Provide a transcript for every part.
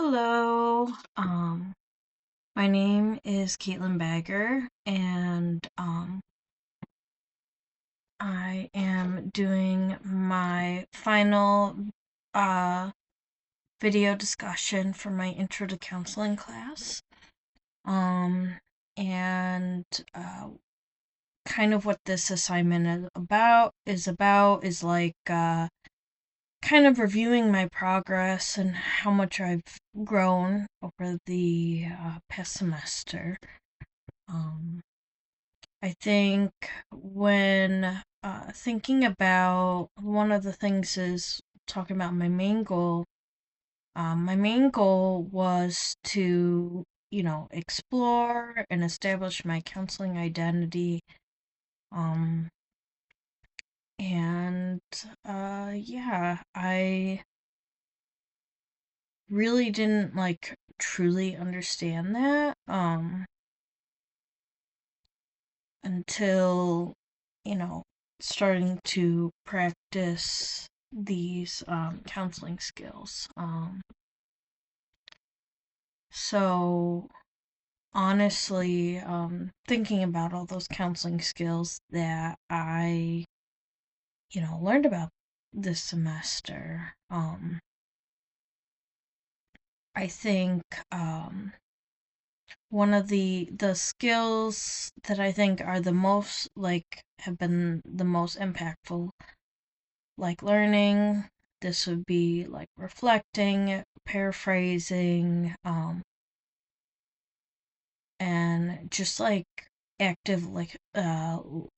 Hello. My name is Caitlin Bagger, and I am doing my final uh, video discussion for my Intro to Counseling class. Um, and kind of what this assignment is like kind of reviewing my progress and how much I've grown over the past semester. Um, I think when thinking about one of the things is talking about my main goal. My main goal was to, explore and establish my counseling identity. Um, and yeah, I really didn't like truly understand that until you know starting to practice these counseling skills. So honestly, thinking about all those counseling skills that I learned about this semester, I think one of the skills that I think are the most like have been the most impactful, like learning, this would be like reflecting, paraphrasing, and just like active like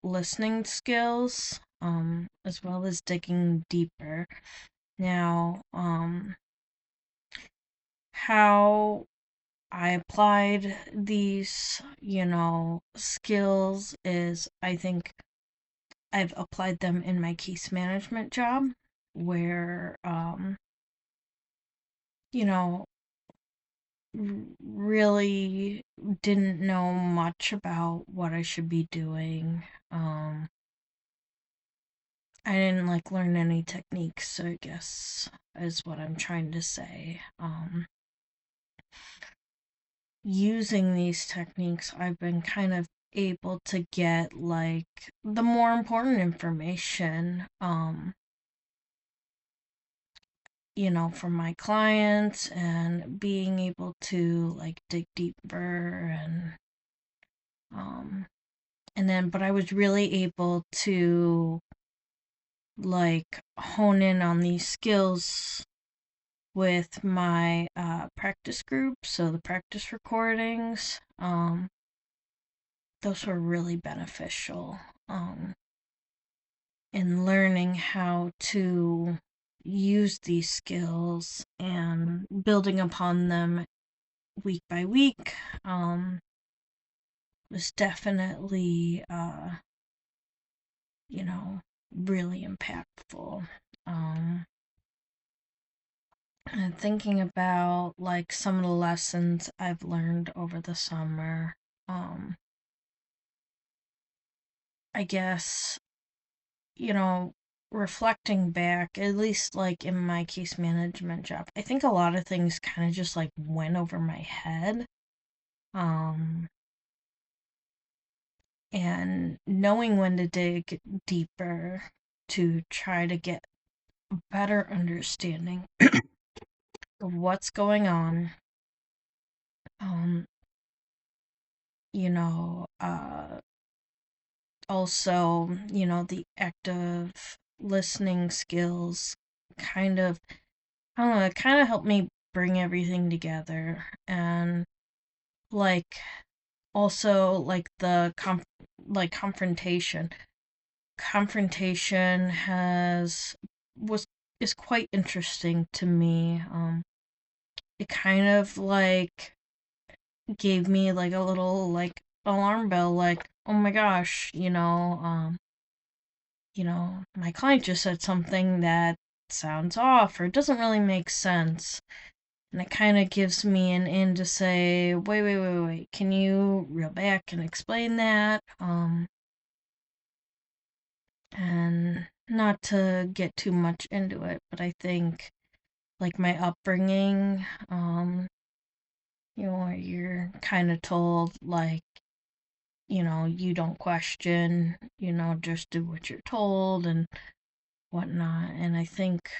listening skills, as well as digging deeper. Now, how I applied these, skills is I think I've applied them in my case management job where, you know, really didn't know much about what I should be doing. I didn't like learn any techniques, I guess is what I'm trying to say. Using these techniques, I've been kind of able to get like the more important information, from my clients and being able to like dig deeper um, and then, but I was really able to like hone in on these skills with my practice group. So the practice recordings, those were really beneficial in learning how to use these skills and building upon them week by week. Was definitely, you know, really impactful. And thinking about like some of the lessons I've learned over the summer, um, I guess, you know, reflecting back, at least like in my case management job, I think a lot of things kind of just like went over my head. Um, and knowing when to dig deeper to try to get a better understanding of what's going on. Um, you know, also, the active listening skills kind of, I don't know, it kind of helped me bring everything together. And like, also, like like confrontation. Confrontation was is quite interesting to me. It kind of like gave me like a little like alarm bell, like, oh my gosh, my client just said something that sounds off or doesn't really make sense. And it kind of gives me an in to say, wait, can you reel back and explain that? And not to get too much into it, but I think like my upbringing, where you're kind of told, like, you don't question, just do what you're told and whatnot. And I think,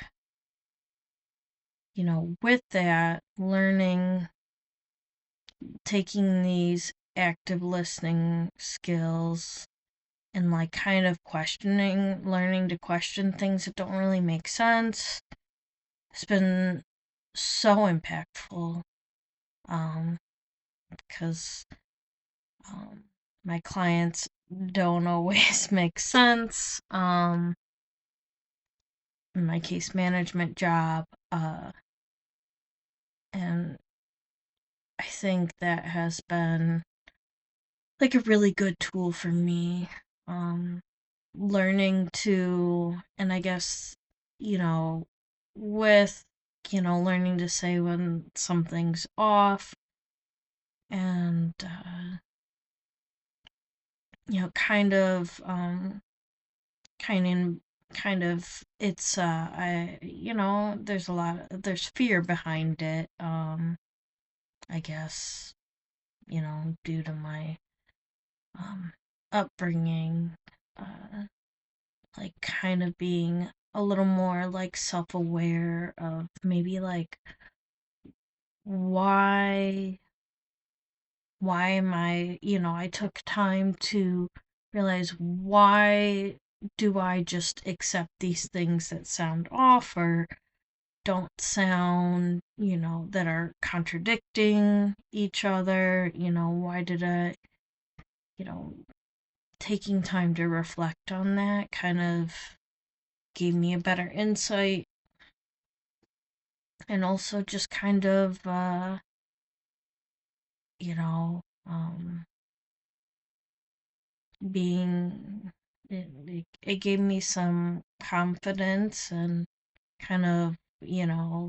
with that, learning, taking these active listening skills and like kind of learning to question things that don't really make sense, it's been so impactful. Because my clients don't always make sense. In my case management job, and I think that has been like a really good tool for me. Learning to, and I guess, you know, with, learning to say when something's off, and, kind of, kind of, it's, there's fear behind it, I guess, due to my, um, upbringing, uh, like kind of being a little more like self-aware of maybe like why am I took time to realize, why do I just accept these things that sound off or don't sound, that are contradicting each other? Why did I, you know, taking time to reflect on that kind of gave me a better insight, and also just kind of, you know, um, being, it gave me some confidence and kind of,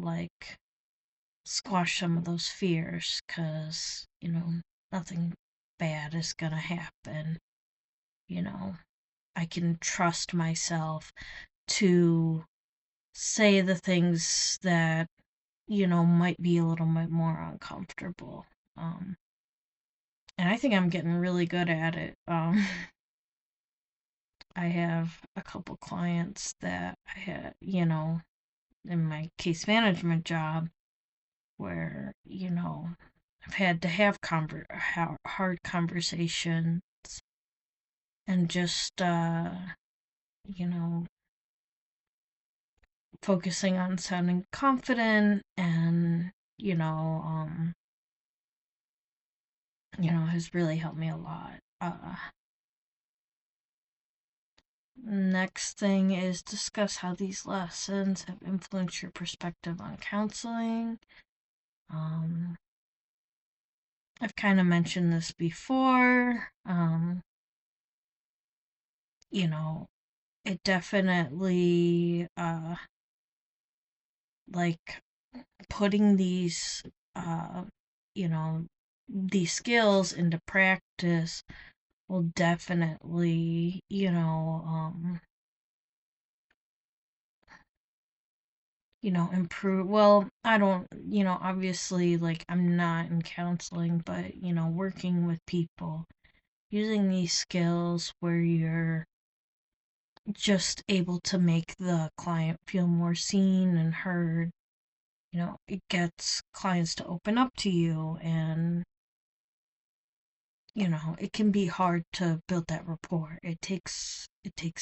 like squash some of those fears, because, nothing bad is gonna happen. You know, I can trust myself to say the things that, might be a little bit more uncomfortable. Um, and I think I'm getting really good at it. I have a couple clients that I had, in my case management job, where, I've had to have hard conversations, and just, you know, focusing on sounding confident, and, has really helped me a lot. Next thing is discuss how these lessons have influenced your perspective on counseling. Um, I've kind of mentioned this before. You know, it definitely, like putting uh, you know, these skills into practice will definitely, improve. Well, I don't, obviously, like, I'm not in counseling, but, working with people, using these skills where you're just able to make the client feel more seen and heard, it gets clients to open up to you, and, it can be hard to build that rapport. It takes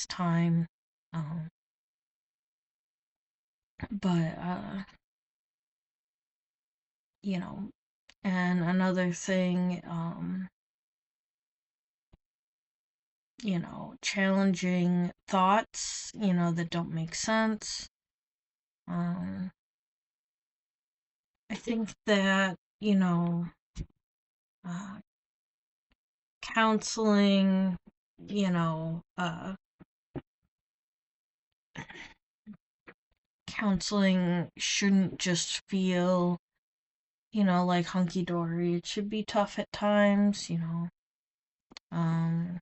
time. Um, but, you know, and another thing, challenging thoughts, that don't make sense. Um, I think that, uh, counseling, you know, uh, counseling shouldn't just feel, like hunky dory. It should be tough at times, um,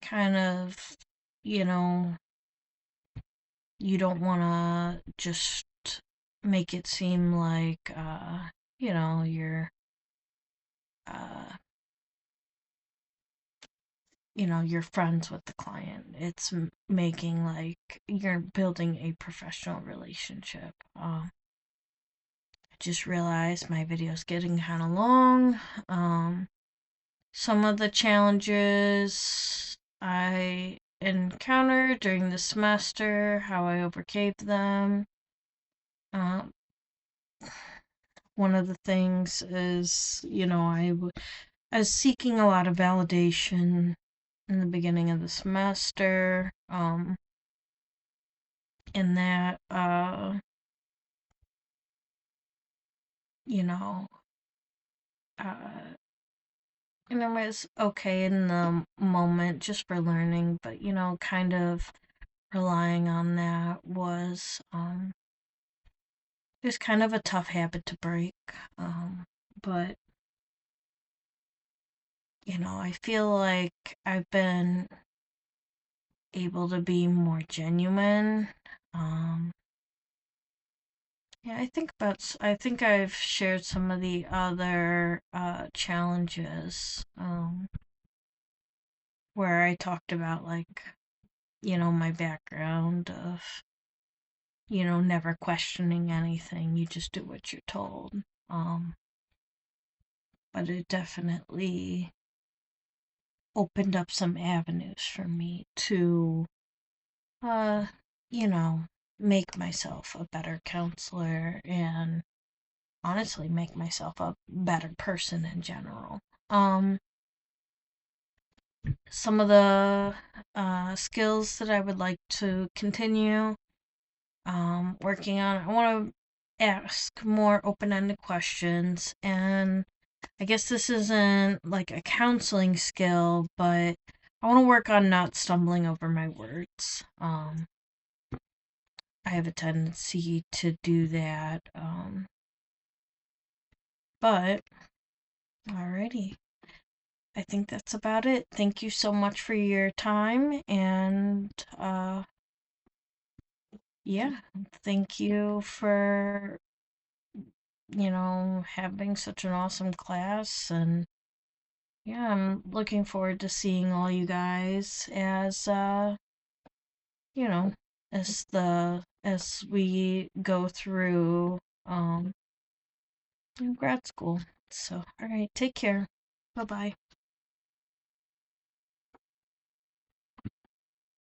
kind of, you know, you don't want to just make it seem like, you're, uh, you're friends with the client. It's making like you're building a professional relationship. I just realized my video's getting kind of long. Um, some of the challenges I encountered during the semester, how I overcame them. Um, One of the things is, I was seeking a lot of validation in the beginning of the semester. In that, you know, uh, and it was okay in the moment just for learning, but, kind of relying on that was kind of a tough habit to break. But, I feel like I've been able to be more genuine. Um, yeah, I think I've shared some of the other challenges where I talked about, like, my background of, never questioning anything. You just do what you're told. Um, but it definitely opened up some avenues for me to, uh, you know, make myself a better counselor and honestly make myself a better person in general. Um, some of the skills that I would like to continue working on, I want to ask more open ended questions. And I guess this isn't like a counseling skill, but I want to work on not stumbling over my words. I have a tendency to do that. But, alrighty. I think that's about it. Thank you so much for your time. And, yeah, thank you for, having such an awesome class. And, yeah, I'm looking forward to seeing all you guys you know, as we go through grad school. So, all right, take care. Bye bye.